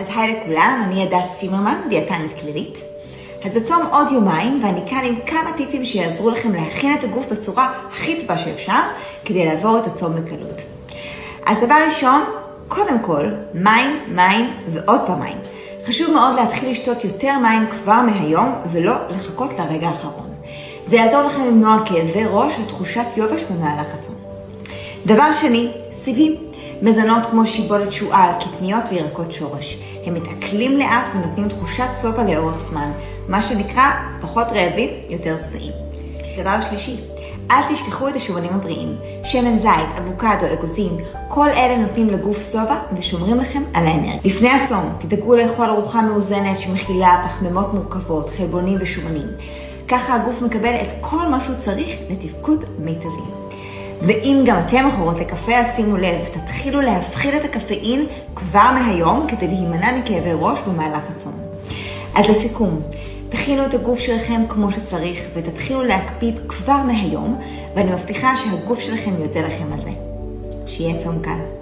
אז היי לכולם, אני הדס צימרמן, דיאטנית כללית. אז הצום עוד יומיים, ואני כאן עם כמה טיפים שיעזרו לכם להכין את הגוף בצורה הכי טובה שאפשר, כדי לעבור את הצום בקלות. אז דבר ראשון, קודם כל, מים ועוד פעם מים. חשוב מאוד להתחיל לשתות יותר מים כבר מהיום, ולא לחכות לרגע האחרון. זה יעזור לכם למנוע כאבי ראש ותחושת יובש במהלך הצום. דבר שני, סיבים. מזונות כמו שיבולת שועל, קטניות וירקות שורש. הם מתעכלים לאט ונותנים תחושת שובע לאורך זמן, מה שנקרא פחות רעבים, יותר שבעים. דבר שלישי, אל תשכחו את השומנים הבריאים. שמן זית, אבוקדו, אגוזים, כל אלה נותנים לגוף שובע ושומרים לכם על האנרגיה. לפני הצום, תדאגו לאכול ארוחה מאוזנת שמכילה פחמימות מורכבות, חלבונים ושומנים. ככה הגוף מקבל את כל מה שהוא צריך לתפקוד מיטבי. ואם גם אתם מכורות לקפה, אז שימו לב, תתחילו להפחית את הקפאין כבר מהיום כדי להימנע מכאבי ראש במהלך הצום. אז לסיכום, תכינו את הגוף שלכם כמו שצריך ותתחילו להקפיד כבר מהיום, ואני מבטיחה שהגוף שלכם יודע לכם על זה. שיהיה צום קל.